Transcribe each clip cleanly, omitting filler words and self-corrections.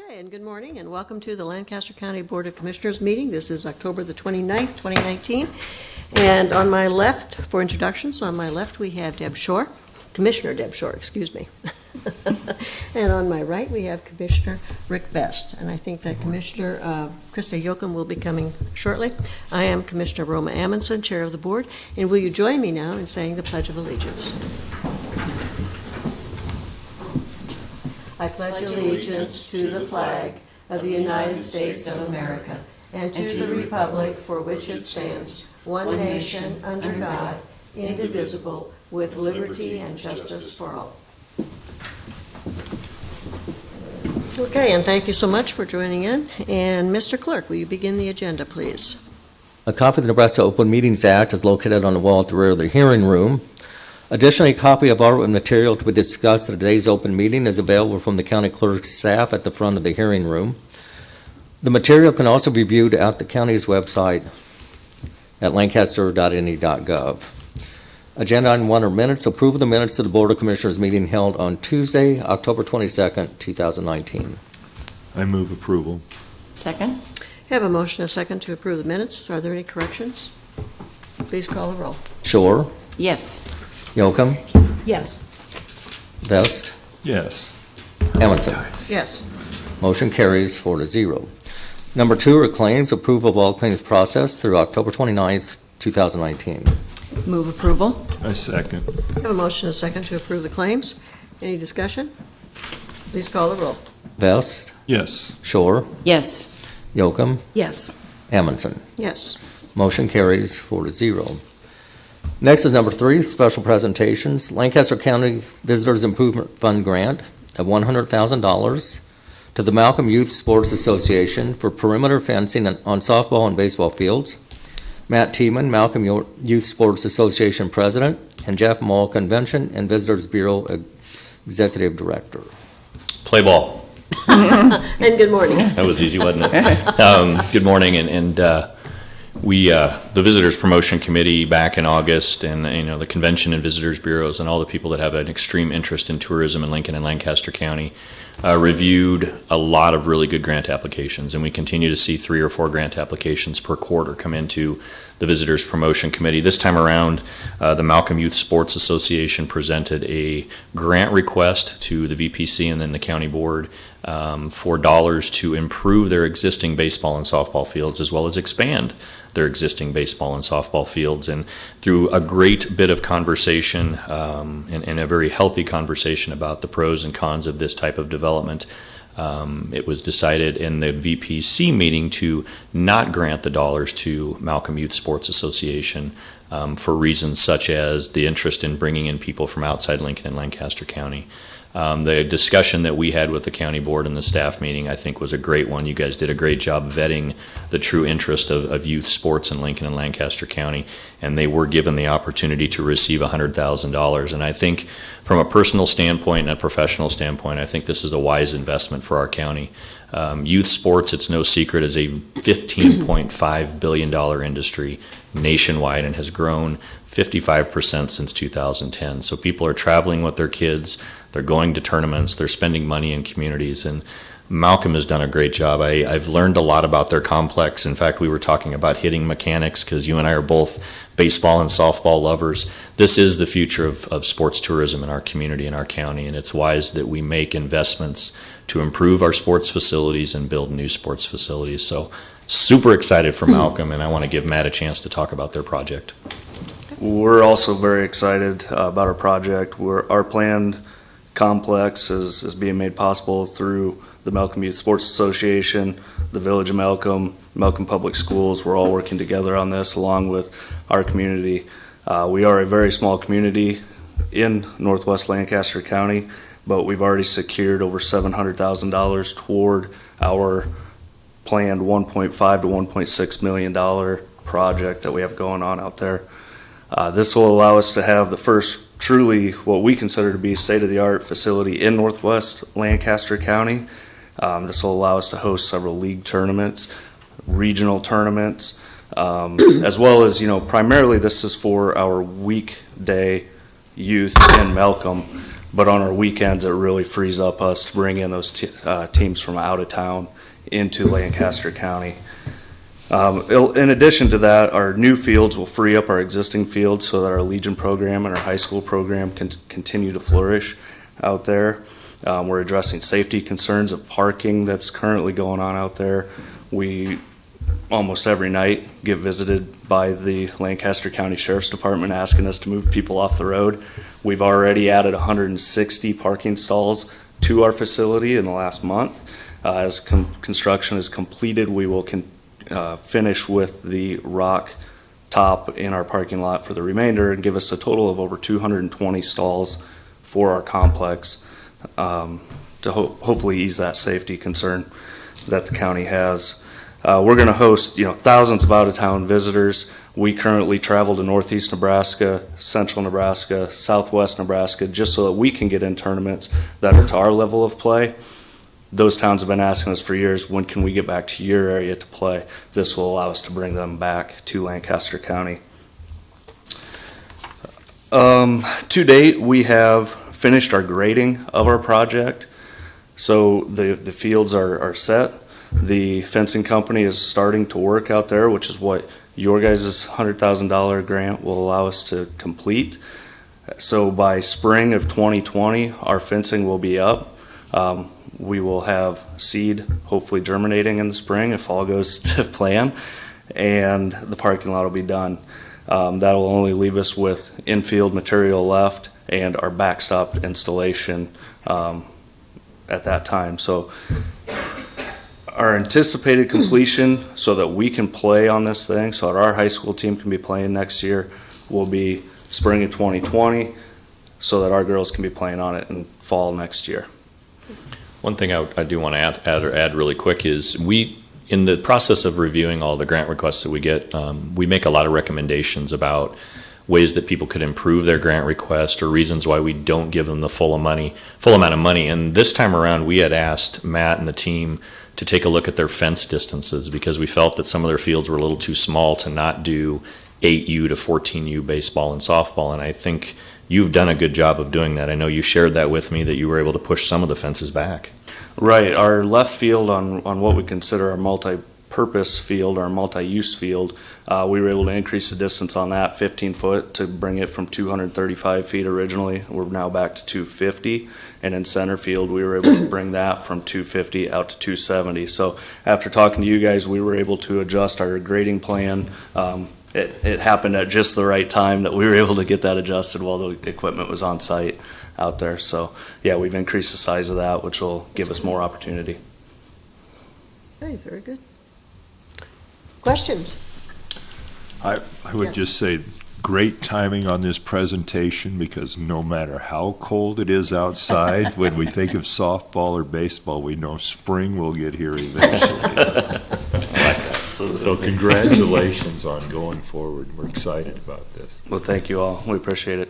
Okay, and good morning and welcome to the Lancaster County Board of Commissioners meeting. This is October the 29th, 2019. And on my left, for introductions, on my left we have Deb Shore, Commissioner Deb Shore, excuse me. And on my right we have Commissioner Rick Best. And I think that Commissioner Krista Yoakum will be coming shortly. I am Commissioner Roma Amundsen, Chair of the Board. And will you join me now in saying the Pledge of Allegiance? I pledge allegiance to the flag of the United States of America and to the republic for which it stands, one nation, under God, indivisible, with liberty and justice for all. Okay, and thank you so much for joining in. And Mr. Clerk, will you begin the agenda, please? A copy of the Nebraska Open Meetings Act is located on the wall at the rear of the hearing room. Additionally, a copy of our material to be discussed at today's open meeting is available from the county clerk's staff at the front of the hearing room. The material can also be viewed at the county's website at lancaster.ne.gov. Agenda item 1 are minutes. Approve of the minutes of the Board of Commissioners meeting held on Tuesday, October 22nd, 2019. I move approval. Second. I have a motion and a second to approve the minutes. Are there any corrections? Please call the roll. Shore, Yes. Yoakum, Yes. Vest, Yes. Amundsen. Yes. Motion carries 4-0. Number 2 are claims. Approval of all claims processed through October 29th, 2019. Move approval. I second. I have a motion and a second to approve the claims. Any discussion? Please call the roll. Vest, Yes. Shore, Yes. Yoakum, Yes. Amundsen. Yes. Motion carries 4-0. Next is number 3, special presentations. Lancaster County Visitors Improvement Fund grant of $100,000 to the Malcolm Youth Sports Association for perimeter fencing on softball and baseball fields. Matt Tiemann, Malcolm Youth Sports Association President, and Jeff Mull, Convention and Visitors Bureau Executive Director. Play ball. And good morning. That was easy, wasn't it? Good morning, and we, the Visitors Promotion Committee back in August, and the Convention and Visitors Bureaus, and all the people that have an extreme interest in tourism in Lincoln and Lancaster County, reviewed a lot of really good grant applications, and we continue to see 3 or 4 grant applications per quarter come into the Visitors Promotion Committee. This time around, the Malcolm Youth Sports Association presented a grant request to the VPC and then the county board for dollars to improve their existing baseball and softball fields, as well as expand their existing baseball and softball fields. And through a great bit of conversation and a very healthy conversation about the pros and cons of this type of development, it was decided in the VPC meeting to not grant the dollars to Malcolm Youth Sports Association for reasons such as the interest in bringing in people from outside Lincoln and Lancaster County. The discussion that we had with the county board and the staff meeting, I think, was a great one. You guys did a great job vetting the true interest of youth sports in Lincoln and Lancaster County, and they were given the opportunity to receive $100,000. And I think from a personal standpoint and a professional standpoint, I think this is a wise investment for our county. Youth sports, it's no secret, is a $15.5 billion industry nationwide and has grown 55% since 2010. So people are traveling with their kids, they're going to tournaments, they're spending money in communities, and Malcolm has done a great job. I've learned a lot about their complex. In fact, we were talking about hitting mechanics because you and I are both baseball and softball lovers. This is the future of sports tourism in our community and our county, and it's wise that we make investments to improve our sports facilities and build new sports facilities. So super excited for Malcolm, and I want to give Matt a chance to talk about their project. We're also very excited about our project. Our planned complex is being made possible through the Malcolm Youth Sports Association, the Village of Malcolm, Malcolm Public Schools. We're all working together on this along with our community. We are a very small community in northwest Lancaster County, but we've already secured over $700,000 toward our planned $1.5 to $1.6 million project that we have going on out there. This will allow us to have the first truly what we consider to be state-of-the-art facility in northwest Lancaster County. This will allow us to host several league tournaments, regional tournaments, as well as, primarily this is for our weekday youth in Malcolm. but on our weekends, it really frees up us to bring in those teams from out of town into Lancaster County. In addition to that, our new fields will free up our existing fields so that our Legion program and our high school program can continue to flourish out there. We're addressing safety concerns of parking that's currently going on out there. We almost every night get visited by the Lancaster County Sheriff's Department asking us to move people off the road. We've already added 160 parking stalls to our facility in the last month. As construction is completed, we will finish with the rock top in our parking lot for the remainder and give us a total of over 220 stalls for our complex to hopefully ease that safety concern that the county has. We're going to host, thousands of out-of-town visitors. We currently travel to northeast Nebraska, central Nebraska, southwest Nebraska, just so that we can get in tournaments that are to our level of play. Those towns have been asking us for years, when can we get back to your area to play? This will allow us to bring them back to Lancaster County. To date, we have finished our grading of our project. So the fields are set. The fencing company is starting to work out there, which is what your guys' $100,000 grant will allow us to complete. So by spring of 2020, our fencing will be up. We will have seed hopefully germinating in the spring if all goes to plan, and the parking lot will be done. That will only leave us with infield material left and our backstop installation at that time. So our anticipated completion so that we can play on this thing, so that our high school team can be playing next year, will be spring of 2020, so that our girls can be playing on it in fall next year. One thing I do want to add really quick is in the process of reviewing all the grant requests that we get, we make a lot of recommendations about ways that people could improve their grant request or reasons why we don't give them the full amount of money. And this time around, we had asked Matt and the team to take a look at their fence distances because we felt that some of their fields were a little too small to not do 8U to 14U baseball and softball. And I think you've done a good job of doing that. I know you shared that with me, that you were able to push some of the fences back. Right. Our left field on what we consider our multi-purpose field, our multi-use field, we were able to increase the distance on that 15 foot to bring it from 235 feet originally. We're now back to 250. And in center field, we were able to bring that from 250 out to 270. So after talking to you guys, we were able to adjust our grading plan. It happened at just the right time that we were able to get that adjusted while the equipment was on site out there. So yeah, we've increased the size of that, which will give us more opportunity. Okay, very good. Questions? I would just say, great timing on this presentation, because no matter how cold it is outside, when we think of softball or baseball, we know spring will get here eventually. So congratulations on going forward. We're excited about this. Well, thank you all. We appreciate it.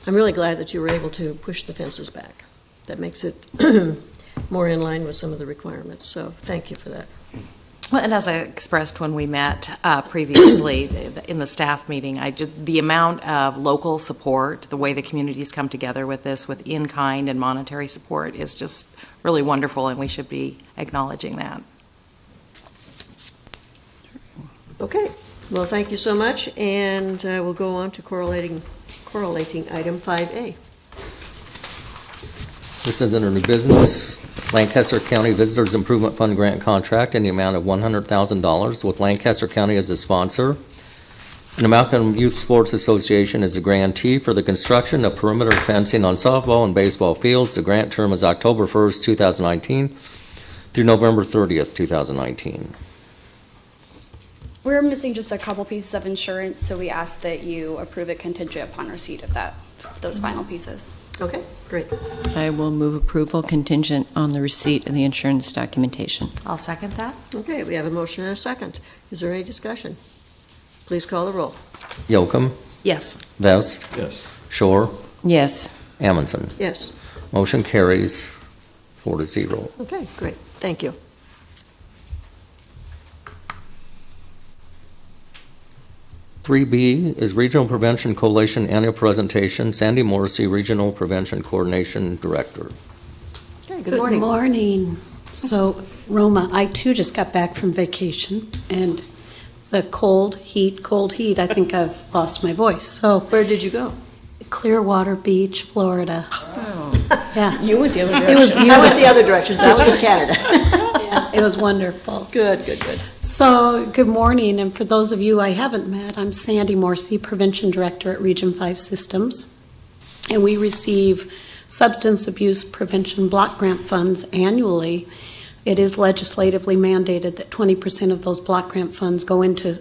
I'm really glad that you were able to push the fences back. That makes it more in line with some of the requirements, so thank you for that. Well, and as I expressed when we met previously in the staff meeting, the amount of local support, the way the communities come together with this, with in-kind and monetary support, is just really wonderful, and we should be acknowledging that. Okay, well, thank you so much, and we'll go on to correlating item 5A. This is under new business, Lancaster County Visitors Improvement Fund Grant Contract in the amount of $100,000 with Lancaster County as a sponsor. And the Malcolm Youth Sports Association is a grantee for the construction of perimeter fencing on softball and baseball fields. The grant term is October 1st, 2019 through November 30th, 2019. We're missing just a couple pieces of insurance, so we ask that you approve it contingent upon receipt of those final pieces. Okay, great. I will move approval contingent on the receipt of the insurance documentation. I'll second that. Okay, we have a motion and a second. Is there any discussion? Please call the roll. Yocum, Yes. Vest, Yes. Shore, Yes. Amundson. Yes. Motion carries 4-0. Okay, great. Thank you. 3B is Regional Prevention Coalition Annual Presentation. Sandy Morrissey, Regional Prevention Coordination Director. Okay, good morning. Good morning. So, Roma, I too just got back from vacation, and the cold heat, I think I've lost my voice. So, Where did you go? Clearwater Beach, Florida. Yeah, You went the other it was I went beautiful. the other directions. I was in Canada. Yeah, it was wonderful. Good, good, good. So, good morning, and for those of you I haven't met, I'm Sandy Morrissey, Prevention Director at Region 5 Systems, and we receive substance abuse prevention block grant funds annually. It is legislatively mandated that 20% of those block grant funds go into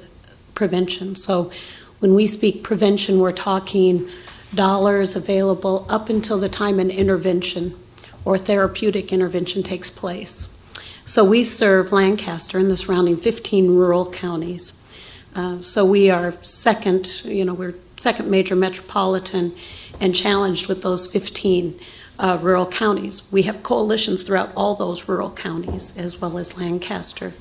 prevention. So when we speak prevention, we're talking dollars available up until the time an intervention or therapeutic intervention takes place. So we serve Lancaster and the surrounding 15 rural counties. So we are we're second major metropolitan and challenged with those 15 rural counties. We have coalitions throughout all those rural counties as well as Lancaster.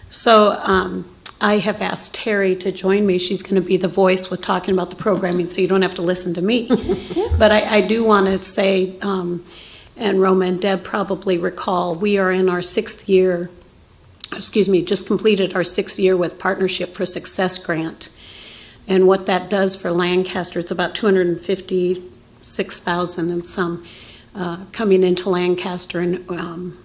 So I have asked Terry to join me. She's going to be the voice with talking about the programming, so you don't have to listen to me. But I do want to say, and Roma and Deb probably recall, we are in our sixth year, just completed our 6th year with Partnership for Success grant. And what that does for Lancaster, it's about $256,000 and some coming into Lancaster. And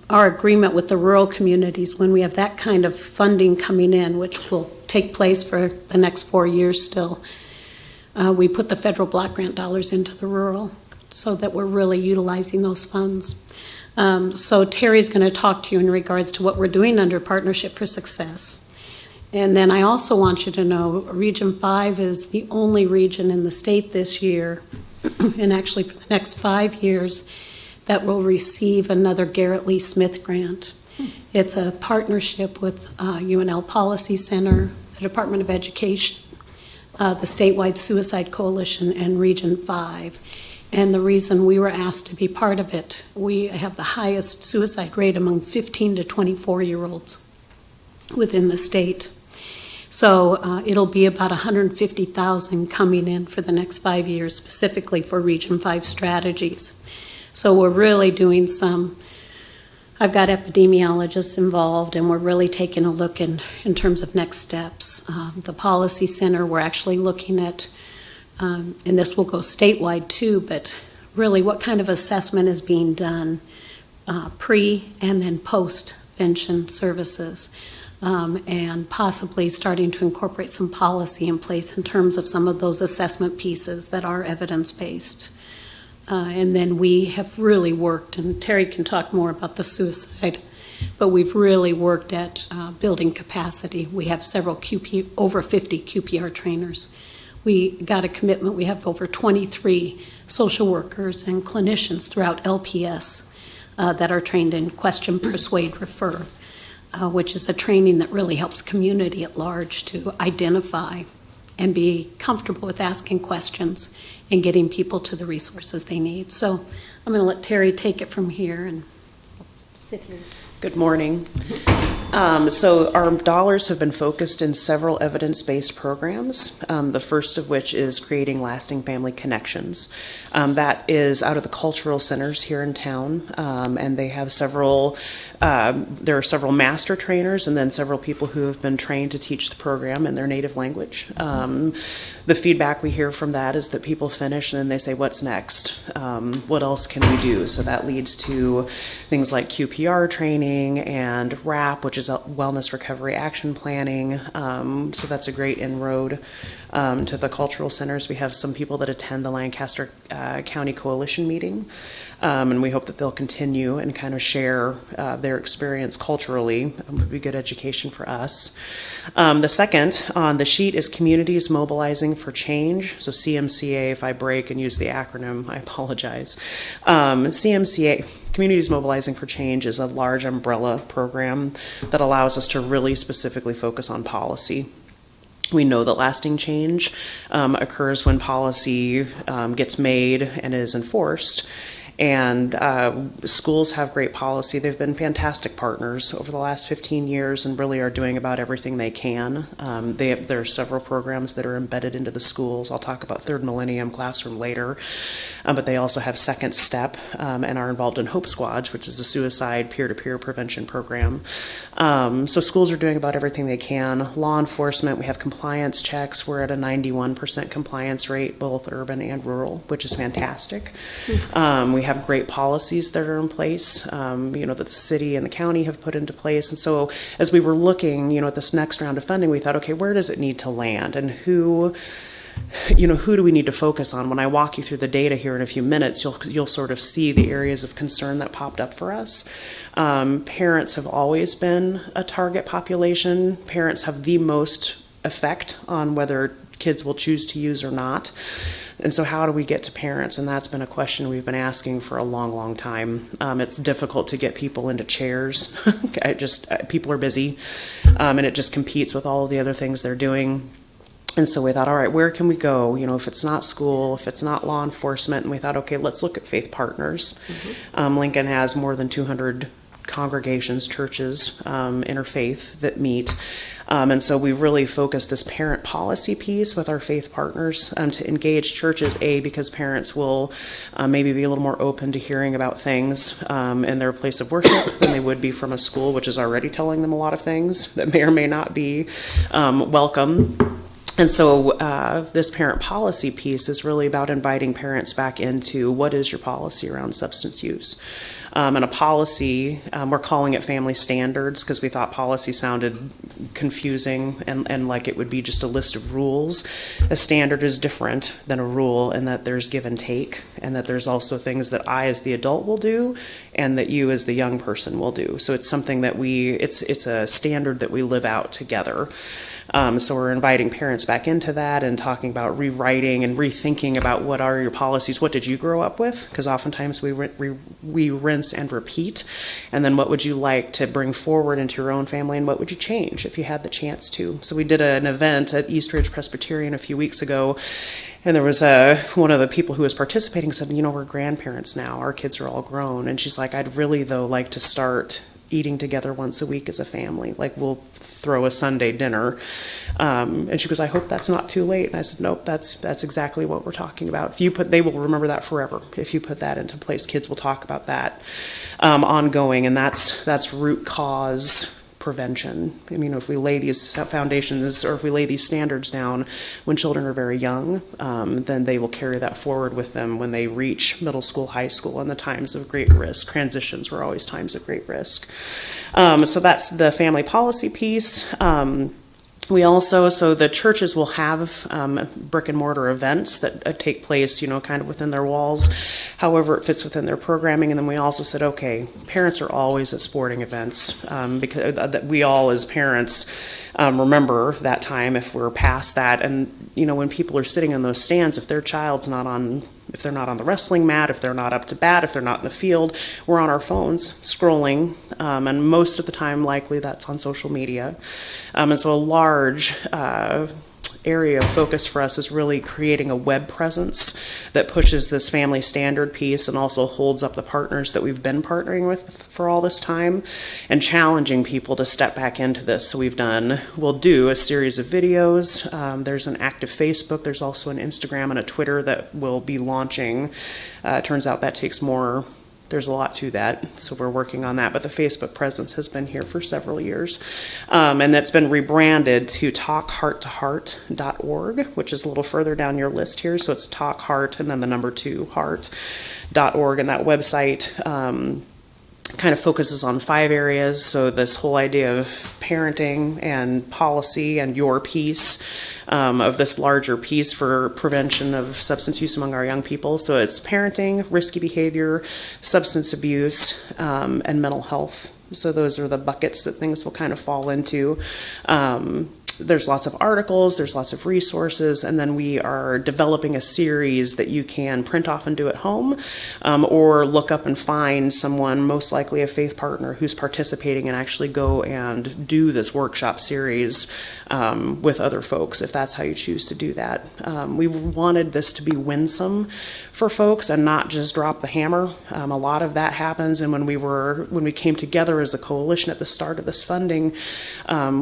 our agreement with the rural communities, when we have that kind of funding coming in, which will take place for the next 4 years still, we put the federal block grant dollars into the rural so that we're really utilizing those funds. So Terry's going to talk to you in regards to what we're doing under Partnership for Success. And then I also want you to know Region 5 is the only region in the state this year, and actually for the next 5 years, that will receive another Garrett Lee Smith grant. It's a partnership with UNL Policy Center, the Department of Education, the Statewide Suicide Coalition, and Region 5. And the reason we were asked to be part of it, we have the highest suicide rate among 15 to 24-year-olds within the state. So it'll be about $150,000 coming in for the next 5 years, specifically for Region 5 strategies. So we're really doing I've got epidemiologists involved, and we're really taking a look in terms of next steps. The Policy Center, we're actually looking at, and this will go statewide too, but really what kind of assessment is being done pre and then post-vention services. And possibly starting to incorporate some policy in place in terms of some of those assessment pieces that are evidence-based. And then we have really worked, and Terry can talk more about the suicide, but we've really worked at building capacity. We have over 50 QPR trainers. We got a commitment, we have over 23 social workers and clinicians throughout LPS that are trained in Question, Persuade, Refer. Which is a training that really helps community at large to identify and be comfortable with asking questions and getting people to the resources they need. So I'm going to let Terry take it from here and sit here. Good morning. So our dollars have been focused in several evidence-based programs, the first of which is creating lasting family connections. That is out of the cultural centers here in town, and they have there are several master trainers and then several people who have been trained to teach the program in their native language. The feedback we hear from that is that people finish and then they say, what's next? What else can we do? So that leads to things like QPR training and RAP, which is Wellness Recovery Action Planning. So that's a great inroad to the cultural centers. We have some people that attend the Lancaster County Coalition meeting, and we hope that they'll continue and kind of share their experience culturally. It would be good education for us. The second on the sheet is Communities Mobilizing for Change. So CMCA, if I break and use the acronym, I apologize. CMCA, Communities Mobilizing for Change, is a large umbrella program that allows us to really specifically focus on policy. We know that lasting change occurs when policy gets made and is enforced. And schools have great policy. They've been fantastic partners over the last 15 years and really are doing about everything they can. There are several programs that are embedded into the schools. I'll talk about Third Millennium Classroom later. But they also have Second Step and are involved in Hope Squads, which is a suicide peer-to-peer prevention program. So schools are doing about everything they can. Law enforcement, we have compliance checks. We're at a 91% compliance rate, both urban and rural, which is fantastic. We have great policies that are in place, that the city and the county have put into place. And so as we were looking, at this next round of funding, we thought, okay, where does it need to land, and who do we need to focus on? When I walk you through the data here in a few minutes, you'll sort of see the areas of concern that popped up for us. Parents have always been a target population. Parents have the most effect on whether kids will choose to use or not. And so how do we get to parents? And that's been a question we've been asking for a long, long time. It's difficult to get people into chairs. People are busy, and it just competes with all of the other things they're doing. And so we thought, all right, where can we go? If it's not school, if it's not law enforcement, and we thought, okay, let's look at faith partners. Lincoln has more than 200 congregations, churches, interfaith that meet. And so we really focus this parent policy piece with our faith partners to engage churches, because parents will maybe be a little more open to hearing about things in their place of worship than they would be from a school, which is already telling them a lot of things that may or may not be welcome. And so this parent policy piece is really about inviting parents back into what is your policy around substance use. And a policy, we're calling it family standards because we thought policy sounded confusing and like it would be just a list of rules. A standard is different than a rule in that there's give and take, and that there's also things that I as the adult will do and that you as the young person will do. So it's something that it's a standard that we live out together. So we're inviting parents back into that and talking about rewriting and rethinking about what are your policies, what did you grow up with? Because oftentimes we rinse and repeat. And then what would you like to bring forward into your own family, and what would you change if you had the chance to? So we did an event at East Ridge Presbyterian a few weeks ago, and there was one of the people who was participating said, we're grandparents now, our kids are all grown. And she's like, I'd really though like to start eating together once a week as a family. Like we'll throw a Sunday dinner. And she goes, I hope that's not too late. And I said, nope, that's exactly what we're talking about. They will remember that forever. If you put that into place, kids will talk about that ongoing. And that's root cause prevention. If we lay these foundations, or if we lay these standards down when children are very young, then they will carry that forward with them when they reach middle school, high school, and the times of great risk. Transitions were always times of great risk. So that's the family policy piece. We also, so the churches will have brick and mortar events that take place, kind of within their walls, however it fits within their programming. And then we also said, okay, parents are always at sporting events because we all as parents remember that time if we're past that. And, when people are sitting in those stands, if their child's if they're not on the wrestling mat, if they're not up to bat, if they're not in the field, we're on our phones scrolling, and most of the time likely that's on social media. And so a large area of focus for us is really creating a web presence that pushes this family standard piece and also holds up the partners that we've been partnering with for all this time, and challenging people to step back into this. So we'll do a series of videos. There's an active Facebook. There's also an Instagram and a Twitter that will be launching. Turns out that takes more. There's a lot to that, so we're working on that. But the Facebook presence has been here for several years. And that's been rebranded to talkhearttoheart.org, which is a little further down your list here. So it's talkheart and then the number 2 heart.org. And that website kind of focuses on 5 areas. So this whole idea of parenting and policy and your piece of this larger piece for prevention of substance use among our young people. So it's parenting, risky behavior, substance abuse, and mental health. So those are the buckets that things will kind of fall into. There's lots of articles, there's lots of resources, and then we are developing a series that you can print off and do at home, or look up and find someone, most likely a faith partner, who's participating and actually go and do this workshop series with other folks, if that's how you choose to do that. We wanted this to be winsome for folks and not just drop the hammer. A lot of that happens, and when we came together as a coalition at the start of this funding,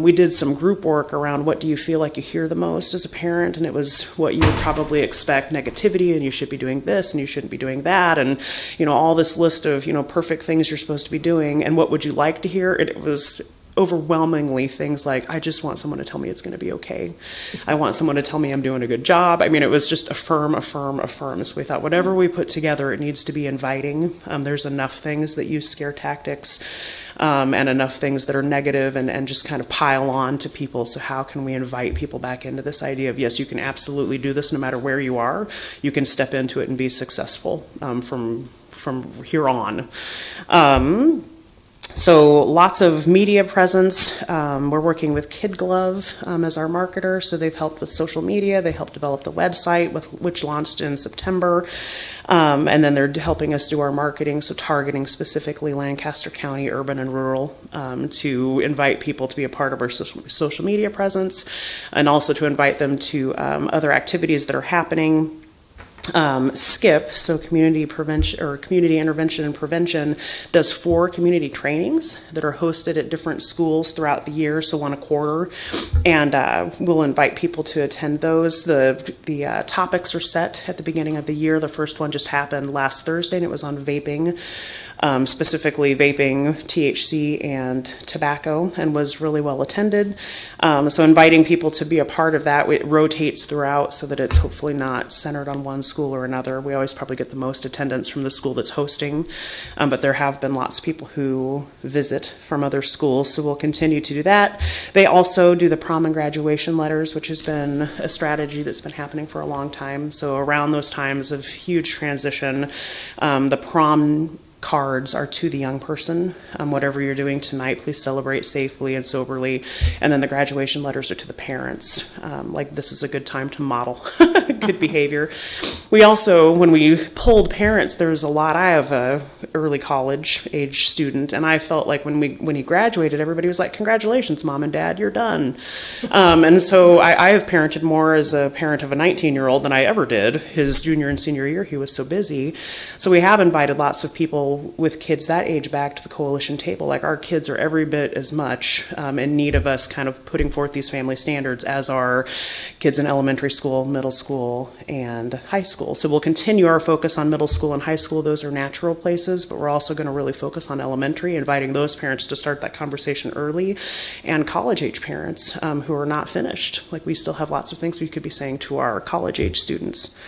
we did some group work around what do you feel like you hear the most as a parent, and it was what you would probably expect: negativity, and you should be doing this and you shouldn't be doing that, and all this list of perfect things you're supposed to be doing. And what would you like to hear? It was overwhelmingly things like, I just want someone to tell me it's going to be okay. I want someone to tell me I'm doing a good job. I mean, it was just affirm, affirm, affirm. So we thought whatever we put together, it needs to be inviting. There's enough things that use scare tactics, and enough things that are negative and just kind of pile on to people. So how can we invite people back into this idea of, yes, you can absolutely do this no matter where you are. You can step into it and be successful from here on. So lots of media presence. We're working with Kid Glove as our marketer, so they've helped with social media. They helped develop the website, which launched in September. And then they're helping us do our marketing, so targeting specifically Lancaster County, urban and rural, to invite people to be a part of our social media presence, and also to invite them to other activities that are happening. SKIP, so Community Prevention or Community Intervention and Prevention, does 4 community trainings that are hosted at different schools throughout the year, so 1 a quarter, and we'll invite people to attend those. The topics are set at the beginning of the year. The first one just happened last Thursday, and it was on vaping. Specifically vaping, THC, and tobacco, and was really well attended. So inviting people to be a part of that, it rotates throughout so that it's hopefully not centered on one school or another. We always probably get the most attendance from the school that's hosting, but there have been lots of people who visit from other schools, so we'll continue to do that. They also do the prom and graduation letters, which has been a strategy that's been happening for a long time. So around those times of huge transition, the prom cards are to the young person. Whatever you're doing tonight, please celebrate safely and soberly. And then the graduation letters are to the parents. Like, this is a good time to model good behavior. We also, when we polled parents, there was a lot. I have a early college age student, and I felt like when he graduated, everybody was like, congratulations, mom and dad, you're done. And so I have parented more as a parent of a 19-year-old than I ever did. His junior and senior year, he was so busy. So we have invited lots of people with kids that age back to the coalition table. Like, our kids are every bit as much in need of us kind of putting forth these family standards as our kids in elementary school, middle school, and high school. So we'll continue our focus on middle school and high school. Those are natural places, but we're also going to really focus on elementary, inviting those parents to start that conversation early, and college age parents who are not finished. Like, we still have lots of things we could be saying to our college age students.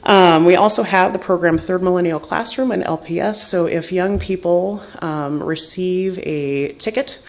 We also have the program Third Millennial Classroom and LPS. So if young people receive a ticket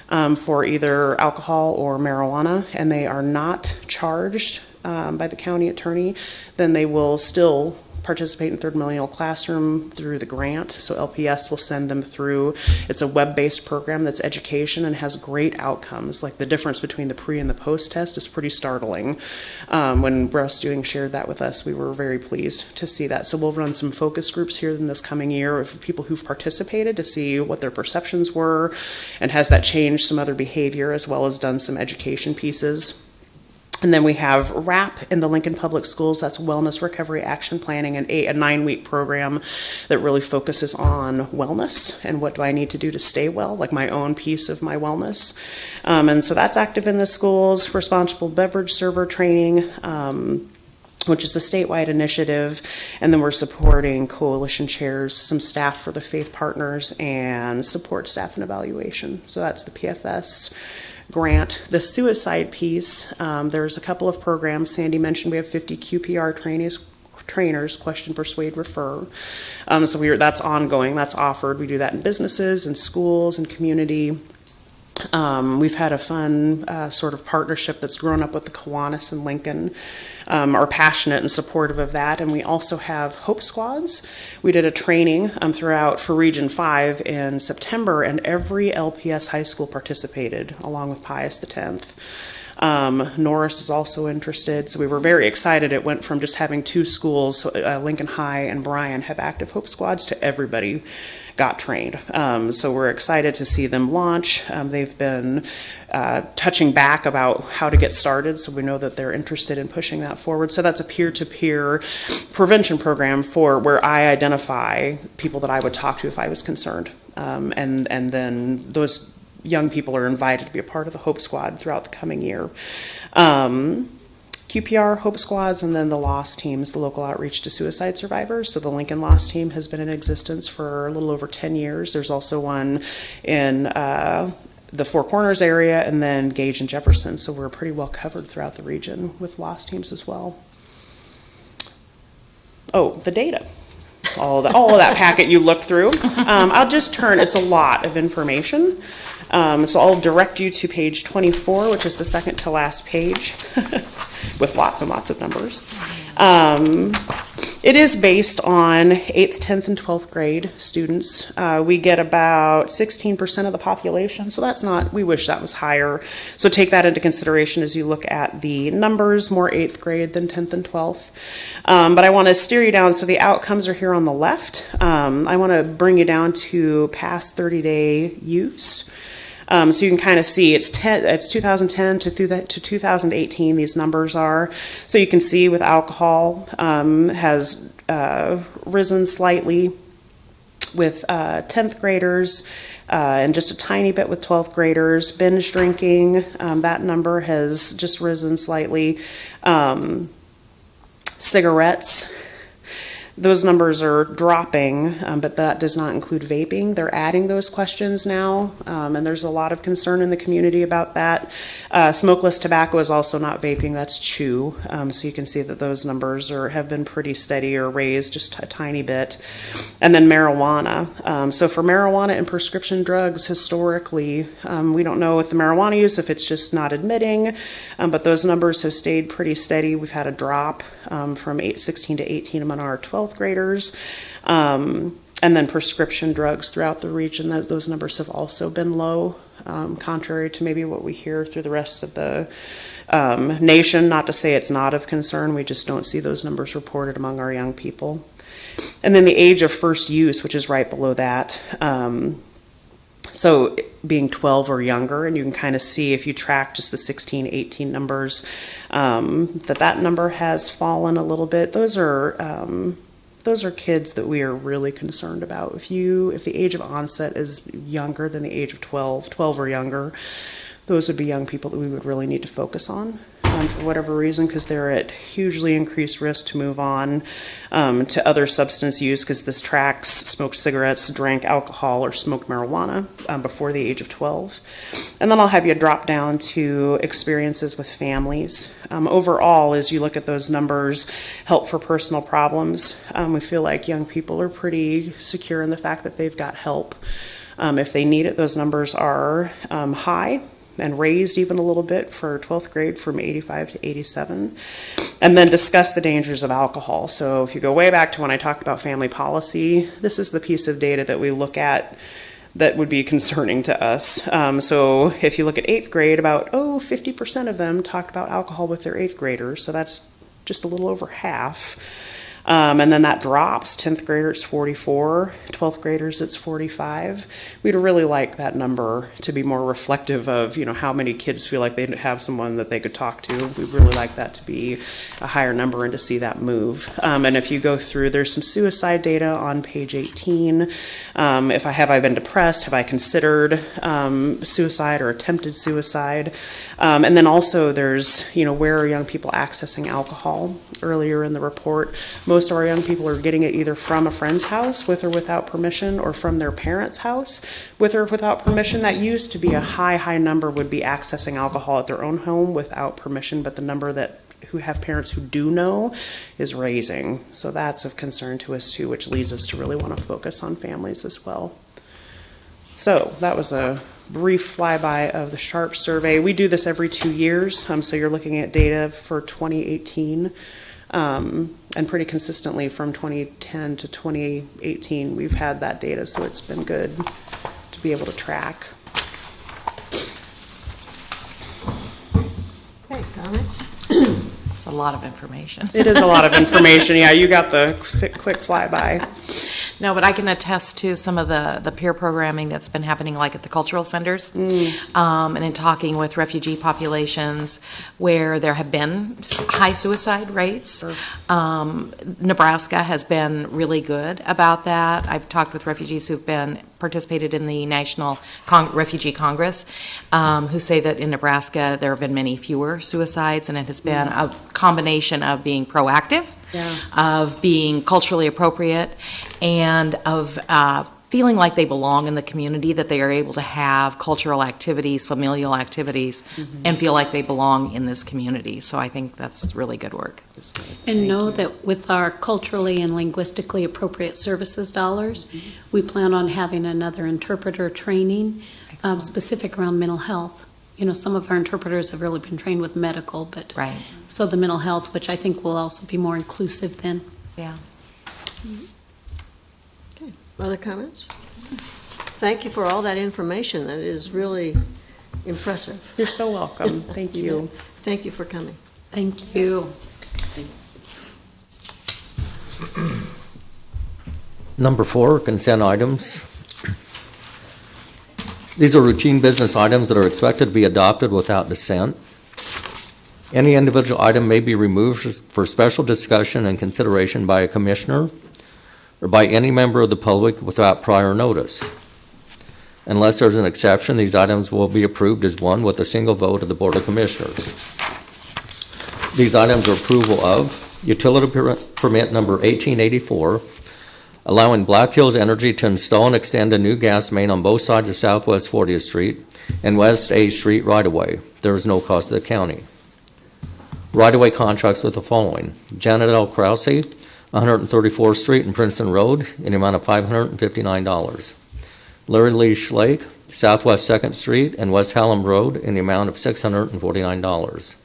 for either alcohol or marijuana, and they are not charged by the county attorney, then they will still participate in Third Millennial Classroom through the grant. So LPS will send them through. It's a web-based program that's education and has great outcomes. Like, the difference between the pre and the post test is pretty startling. When Russ Dewing shared that with us, we were very pleased to see that. So we'll run some focus groups here in this coming year of people who've participated to see what their perceptions were, and has that changed some other behavior, as well as done some education pieces. And then we have WRAP in the Lincoln Public Schools. That's Wellness Recovery Action Planning, and a 9-week program that really focuses on wellness and what do I need to do to stay well, like my own piece of my wellness. And so that's active in the schools. Responsible beverage server training, which is a statewide initiative. And then we're supporting coalition chairs, some staff for the faith partners, and support staff and evaluation. So that's the PFS grant. The suicide piece, there's a couple of programs. Sandy mentioned we have 50 QPR trainers, question, persuade, refer. So that's ongoing, that's offered. We do that in businesses and schools and community. We've had a fun sort of partnership that's grown up with the Kiwanis and Lincoln, are passionate and supportive of that. And we also have Hope Squads. We did a training throughout for Region 5 in September, and every LPS high school participated, along with Pius X. Norris is also interested, so we were very excited. It went from just having 2 schools, Lincoln High and Bryan, have active Hope Squads, to everybody got trained. So we're excited to see them launch. They've been touching back about how to get started, so we know that they're interested in pushing that forward. So that's a peer-to-peer prevention program for where I identify people that I would talk to if I was concerned. And then those young people are invited to be a part of the Hope Squad throughout the coming year. QPR, Hope Squads, and then the LOSS teams, the local outreach to suicide survivors. So the Lincoln LOSS team has been in existence for a little over 10 years. There's also one in the Four Corners area, and then Gage and Jefferson. So we're pretty well covered throughout the region with LOSS teams as well. Oh, the data. All of that packet you looked through. I'll just turn, it's a lot of information. So I'll direct you to page 24, which is the second to last page, with lots and lots of numbers. It is based on 8th, 10th, and 12th grade students. We get about 16% of the population, so that's not, we wish that was higher. So take that into consideration as you look at the numbers, more 8th grade than 10th and 12th. But I want to steer you down, so the outcomes are here on the left. I want to bring you down to past 30-day use. So you can kind of see it's 2010 to 2018, these numbers are. So you can see with alcohol has risen slightly with 10th graders and just a tiny bit with 12th graders. Binge drinking, that number has just risen slightly. Cigarettes, those numbers are dropping, but that does not include vaping. They're adding those questions now, and there's a lot of concern in the community about that. Smokeless tobacco is also not vaping, that's chew. So you can see that those numbers have been pretty steady or raised just a tiny bit. And then marijuana. So for marijuana and prescription drugs, historically, we don't know with the marijuana use if it's just not admitting, but those numbers have stayed pretty steady. We've had a drop from 16 to 18 among our 12th graders, and then prescription drugs throughout the region, those numbers have also been low, contrary to maybe what we hear through the rest of the nation. Not to say it's not of concern, we just don't see those numbers reported among our young people. And then the age of first use, which is right below that. So being 12 or younger, and you can kind of see if you track just the 16, 18 numbers, that number has fallen a little bit. Those are kids that we are really concerned about. If the age of onset is younger than the age of 12 or younger, those would be young people that we would really need to focus on. For whatever reason, because they're at hugely increased risk to move on to other substance use, because this tracks smoked cigarettes, drank alcohol, or smoked marijuana before the age of 12. And then I'll have you drop down to experiences with families. Overall, as you look at those numbers, help for personal problems, we feel like young people are pretty secure in the fact that they've got help. If they need it, those numbers are high and raised even a little bit for 12th grade from 85 to 87. And then discuss the dangers of alcohol. So if you go way back to when I talked about family policy, this is the piece of data that we look at that would be concerning to us. So if you look at 8th grade, about 50% of them talked about alcohol with their 8th graders. So that's just a little over half. And then that drops. 10th graders, 44. 12th graders, it's 45. We'd really like that number to be more reflective of, how many kids feel like they have someone that they could talk to. We'd really like that to be a higher number and to see that move. And if you go through, there's some suicide data on page 18. Have I been depressed? Have I considered suicide or attempted suicide? And then also there's, where are young people accessing alcohol? Earlier in the report, most of our young people are getting it either from a friend's house with or without permission, or from their parents' house with or without permission. That used to be a high number would be accessing alcohol at their own home without permission, but the number who have parents who do know is raising. So that's of concern to us too, which leads us to really want to focus on families as well. So that was a brief flyby of the SHARP survey. We do this every 2 years, so you're looking at data for 2018. And pretty consistently from 2010 to 2018, we've had that data, so it's been good to be able to track. comments? It's a lot of information. It is a lot of information. Yeah, you got the quick flyby. No, but I can attest to some of the peer programming that's been happening, like at the cultural centers, and in talking with refugee populations where there have been high suicide rates. Nebraska has been really good about that. I've talked with refugees who've participated in the National Refugee Congress, who say that in Nebraska there have been many fewer suicides, and it has been a combination of being proactive, of being culturally appropriate, and of feeling like they belong in the community, that they are able to have cultural activities, familial activities, and feel like they belong in this community. So I think that's really good work. And know that with our culturally and linguistically appropriate services dollars, we plan on having another interpreter training specific around mental health. You know, some of our interpreters have really been trained with medical, but so the mental health, which I think will also be more inclusive then. Yeah. Okay, other comments? Thank you for all that information. That is really impressive. You're so welcome. Thank you. Thank you for coming. Thank you. Number 4, consent items. These are routine business items that are expected to be adopted without dissent. Any individual item may be removed for special discussion and consideration by a commissioner or by any member of the public without prior notice. Unless there's an exception, these items will be approved as one with a single vote of the Board of Commissioners. These items are approval of utility permit number 1884, allowing Black Hills Energy to install and extend a new gas main on both sides of Southwest 40th Street and West 8th Street right-of-way. There is no cost to the county. Right-of-way contracts with the following: Janet L. Krause, 134th Street and Princeton Road, in the amount of $559. Larry Lee Schlake, Southwest 2nd Street and West Hallam Road, in the amount of $649.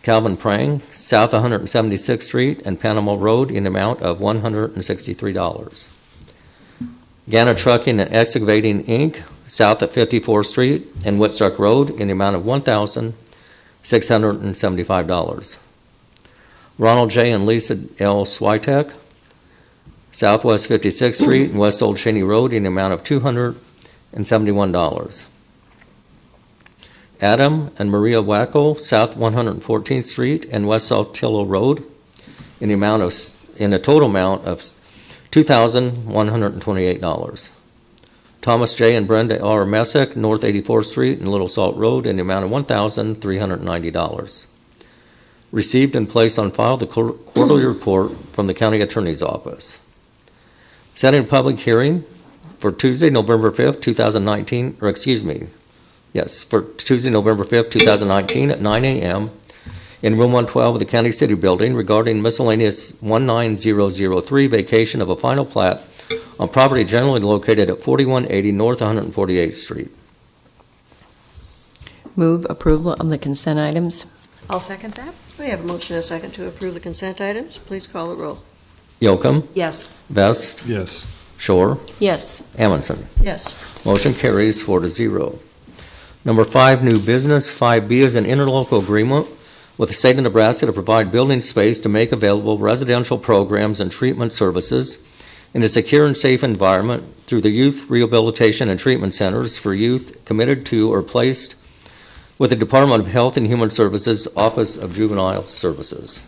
Calvin Prang, South 176th Street and Panama Road, in the amount of $163. Ganna Trucking and Excavating, Inc., South at 54th Street and Woodstock Road, in the amount of $1,675. Ronald J. and Lisa L. Switek, Southwest 56th Street and West Old Cheney Road, in the amount of $271. Adam and Maria Wackel, South 114th Street and West Saltillo Road, in a total amount of $2,128. Thomas J. and Brenda R. Messick, North 84th Street and Little Salt Road, in the amount of $1,390. Received and placed on file the quarterly report from the County Attorney's Office. Setting a public hearing for Tuesday, November 5th, 2019, for Tuesday, November 5th, 2019 at 9 a.m. in Room 112 of the County City Building regarding miscellaneous 19003 vacation of a final plat on property generally located at 4180 North 148th Street. Move approval of the consent items. I'll second that. We have a motion and a second to approve the consent items. Please call the roll. Yocum, Yes. Vest, Yes. Shore, Yes. Amundson. Yes. Motion carries 4-0. Number 5, new business. 5B is an interlocal agreement with the state of Nebraska to provide building space to make available residential programs and treatment services in a secure and safe environment through the Youth Rehabilitation and Treatment Centers for youth committed to or placed with the Department of Health and Human Services Office of Juvenile Services.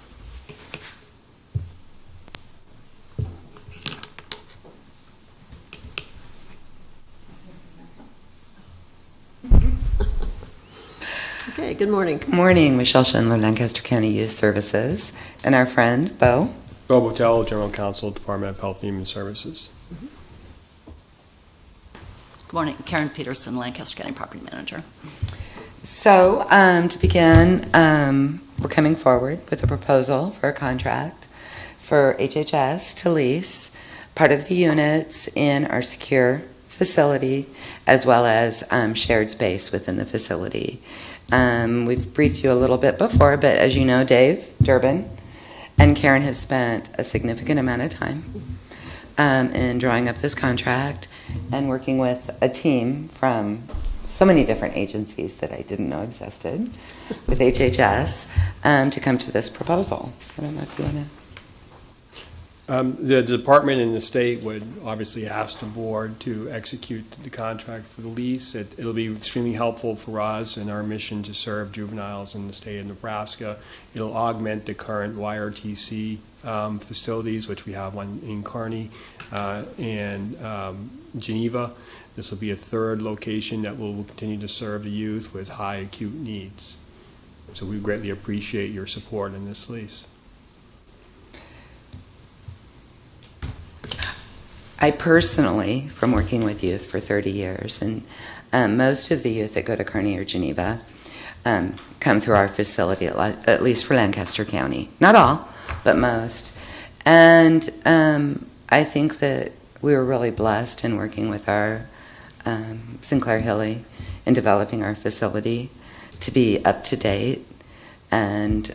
Okay, good morning. Good morning, Michelle Schindler, Lancaster County Youth Services, and our friend, Bo. Bo Botel, General Counsel, Department of Health and Human Services. Good morning, Karen Peterson, Lancaster County Property Manager. So, to begin, we're coming forward with a proposal for a contract for HHS to lease part of the units in our secure facility, as well as shared space within the facility. We've briefed you a little bit before, but as you know, Dave Durbin and Karen have spent a significant amount of time in drawing up this contract and working with a team from so many different agencies that I didn't know existed with HHS to come to this proposal. I don't know if you want to. The department and the state would obviously ask the board to execute the contract for the lease. It'll be extremely helpful for us in our mission to serve juveniles in the state of Nebraska. It'll augment the current YRTC facilities, which we have one in Kearney and Geneva. This will be a third location that will continue to serve the youth with high acute needs. So we greatly appreciate your support in this lease. I personally, from working with youth for 30 years, and most of the youth that go to Kearney or Geneva come through our facility, at least for Lancaster County. Not all, but most. And I think that we were really blessed in working with our Sinclair Hilly in developing our facility to be up to date and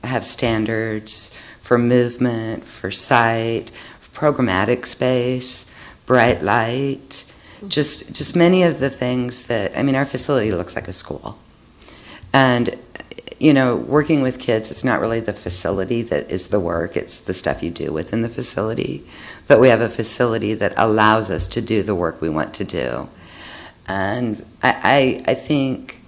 have standards for movement, for sight, programmatic space, bright light, just many of the things that, I mean, our facility looks like a school. And, you know, working with kids, it's not really the facility that is the work, it's the stuff you do within the facility. But we have a facility that allows us to do the work we want to do. And I think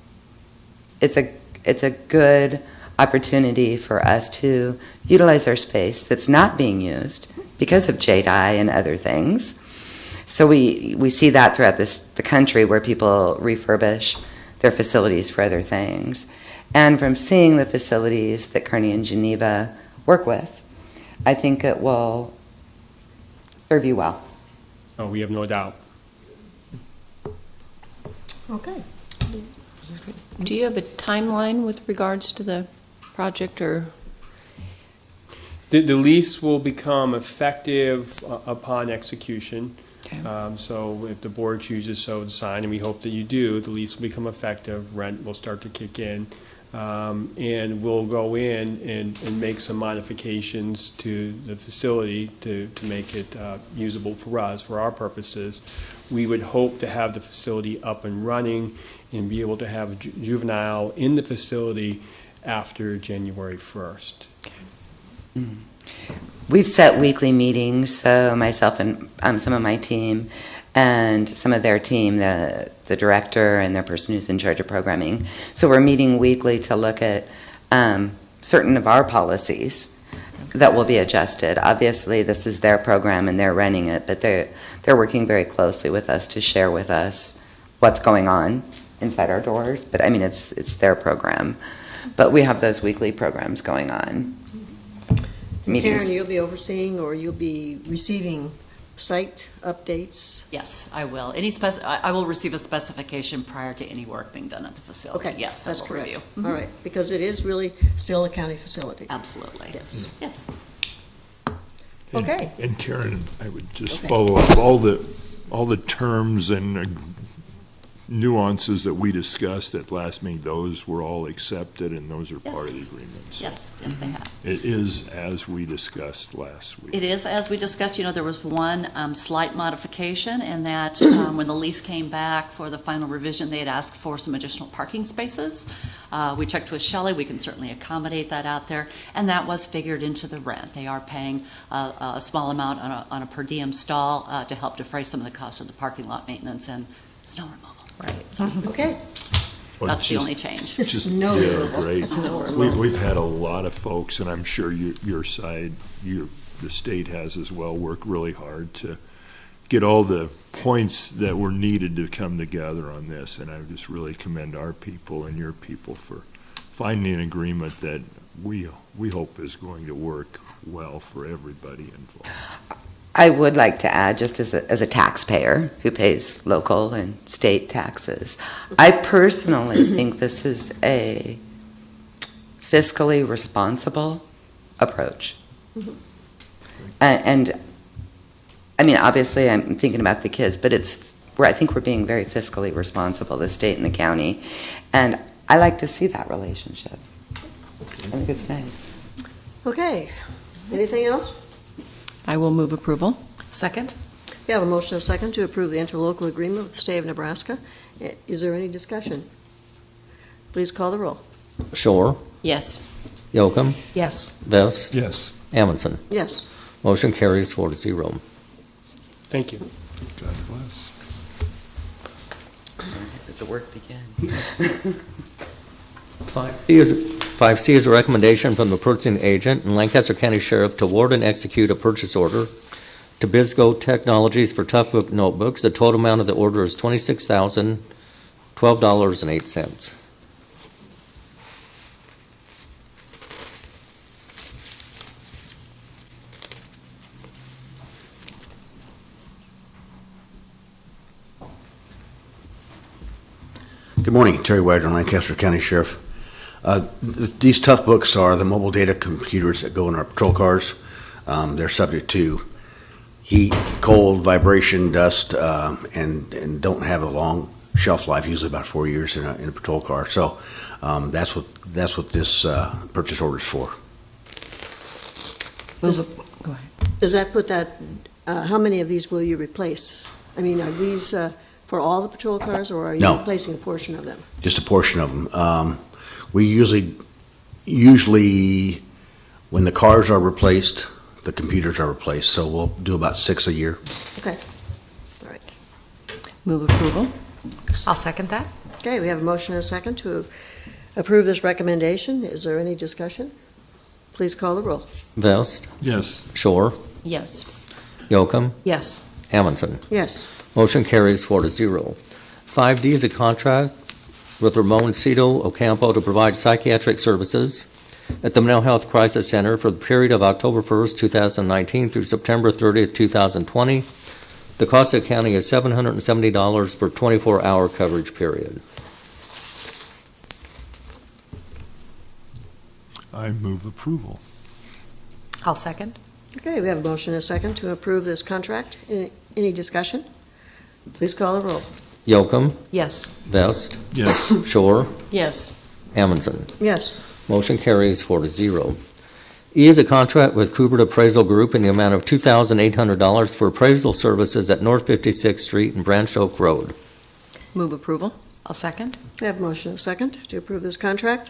it's a good opportunity for us to utilize our space that's not being used because of JDI and other things. So we see that throughout the country where people refurbish their facilities for other things. And from seeing the facilities that Kearney and Geneva work with, I think it will serve you well. Oh, we have no doubt. Okay. Do you have a timeline with regards to the project, or? The lease will become effective upon execution. Okay. So if the board chooses so to sign, and we hope that you do, the lease will become effective, rent will start to kick in, and we'll go in and make some modifications to the facility to make it usable for us, for our purposes. We would hope to have the facility up and running and be able to have a juvenile in the facility after January 1st. We've set weekly meetings, so myself and some of my team and some of their team, the director and their person who's in charge of programming. So we're meeting weekly to look at certain of our policies that will be adjusted. Obviously, this is their program and they're running it, but they're working very closely with us to share with us what's going on inside our doors. But I mean, it's their program. But we have those weekly programs going on. Meetings. Karen, you'll be overseeing or you'll be receiving site updates? Yes, I will. I will receive a specification prior to any work being done at the facility. Okay, Yes, that's I will correct. review. All right, because it is really still a county facility. Absolutely. Yes. Yes. Okay. And Karen, I would just Okay. follow up, all the terms and nuances that we discussed at last meeting, those were all accepted and those are part of the Yes. agreement. So Yes, yes, they have. it is as we discussed last week. It is, as we discussed, there was one slight modification, and that when the lease came back for the final revision, they had asked for some additional parking spaces. We checked with Shelley, we can certainly accommodate that out there, and that was figured into the rent. They are paying a small amount on a per diem stall to help defray some of the costs of the parking lot maintenance and snow removal. Right. Okay. Well, That's the just- only change. Just, No yeah, removal. great. No removal. We've had a lot of folks, and I'm sure your side, the state has as well, worked really hard to get all the points that were needed to come together on this. And I just really commend our people and your people for finding an agreement that we hope is going to work well for everybody involved. I would like to add, just as a taxpayer who pays local and state taxes, I personally think this is a fiscally responsible approach. And I mean, obviously, I'm thinking about the kids, but I think we're being very fiscally responsible, the state and the county, and I like to see that relationship. I think it's nice. Okay. Anything else? I will move approval. Second? We have a motion and a second to approve the interlocal agreement with the state of Nebraska. Is there any discussion? Please call the roll. Shore, Yes. Yocum, Yes. Vest, Yes. Amundson. Yes. Motion carries 4-0. Thank you. God bless. Let the work begin. 5C is a recommendation from the purchasing agent and Lancaster County Sheriff to award and execute a purchase order to Bisco Technologies for Toughbook notebooks. The total amount of the order is $26,012.08. Good morning, Terry Wagner, Lancaster County Sheriff. These tough books are the mobile data computers that go in our patrol cars. They're subject to heat, cold, vibration, dust, and don't have a long shelf life, usually about 4 years in a patrol car. So that's what this purchase order is for. Go ahead. Does that put that, how many of these will you replace? I mean, are these for all the patrol cars, or are you No. replacing a portion of them? Just a portion of them. We usually, when the cars are replaced, the computers are replaced, so we'll do about 6 a year. Okay. All right. Move approval? I'll second that. Okay, we have a motion and a second to approve this recommendation. Is there any discussion? Please call the roll. Vest, Yes. Shore, Yes. Yocum, Yes. Amundson. Yes. Motion carries 4-0. 5D is a contract with Ramon Cito Ocampo to provide psychiatric services at the Mental Health Crisis Center for the period of October 1st, 2019 through September 30th, 2020. The cost of the county is $770 per 24-hour coverage period. I move approval. I'll second. Okay, we have a motion and a second to approve this contract. Any discussion? Please call the roll. Yocum, Yes. Vest, Yes. Shore, Yes. Amundson. Yes. Motion carries 4-0. E is a contract with Kubert Appraisal Group in the amount of $2,800 for appraisal services at North 56th Street and Branch Oak Road. Move approval? I'll second. We have a motion and a second to approve this contract.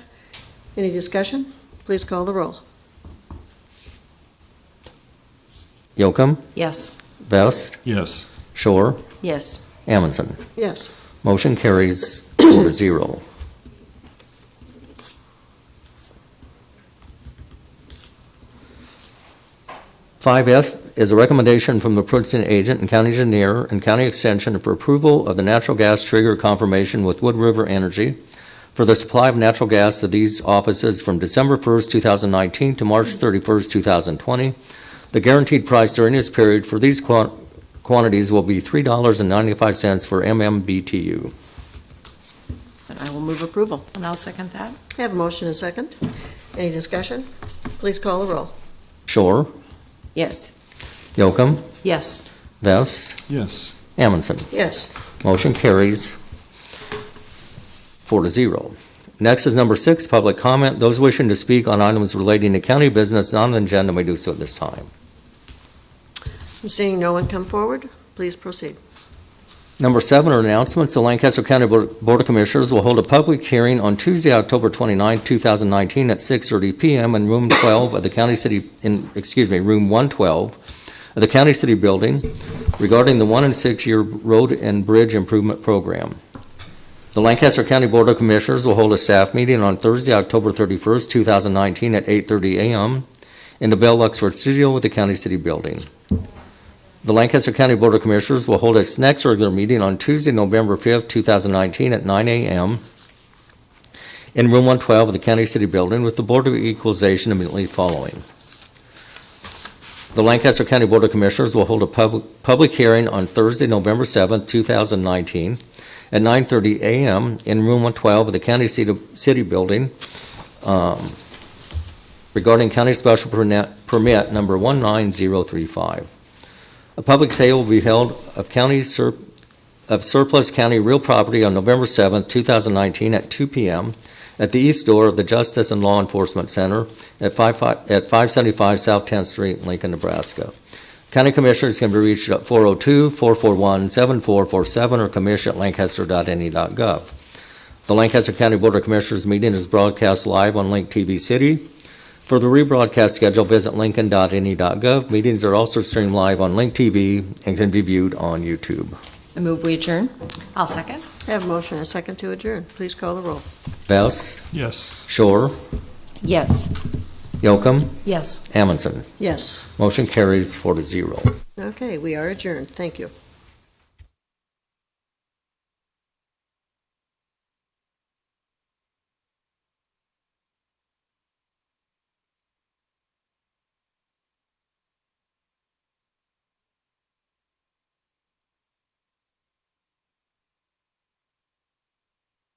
Any discussion? Please call the roll. Yocum, Yes. Vest, Yes. Shore, Yes. Amundson. Yes. Motion carries 4-0. Five F is a recommendation from the purchasing agent and county engineer and county extension for approval of the natural gas trigger confirmation with Wood River Energy for the supply of natural gas to these offices from December 1st, 2019 to March 31st, 2020. The guaranteed price during this period for these quantities will be $3.95 for MMBTU. And I will move approval. And I'll second that. We have a motion and a second. Any discussion? Please call the roll. Shore, Yes. Yocum, Yes. Vest, Yes. Amundson. Yes. Motion carries 4-0. Next is number 6, public comment. Those wishing to speak on items relating to county business not on the agenda may do so at this time. Seeing no one come forward, please proceed. Number 7 are announcements. The Lancaster County Board of Commissioners will hold a public hearing on Tuesday, October 29, 2019 at 6:30 p.m. in room 12 of the room 112 of the County City Building regarding the 1 and 6 year road and bridge improvement program. The Lancaster County Board of Commissioners will hold a staff meeting on Thursday, October 31st, 2019 at 8:30 a.m. in the Bell Luxford Studio with the County City Building. The Lancaster County Board of Commissioners will hold its next regular meeting on Tuesday, November 5th, 2019 at 9 a.m. in room 112 of the County City Building with the Board of Equalization immediately following. The Lancaster County Board of Commissioners will hold a public hearing on Thursday, November 7th, 2019 at 9:30 a.m. in room 112 of the County City Building regarding County Special Permit number 19035. A public sale will be held of surplus county real property on November 7th, 2019 at 2 p.m. at the east door of the Justice and Law Enforcement Center at 575 South 10th Street, Lincoln, Nebraska. County Commissioners can be reached at 402-441-7447 or commish@lancaster.ne.gov. The Lancaster County Board of Commissioners meeting is broadcast live on Link TV City. For the rebroadcast schedule, visit lincoln.ne.gov. Meetings are also streamed live on Link TV and can be viewed on YouTube. I move we adjourn. I'll second. I have a motion and a second to adjourn. Please call the roll. Vest, Yes. Shore, Yes. Yocum, Yes. Amundson. Yes. Motion carries 4-0. Okay, we are adjourned. Thank you.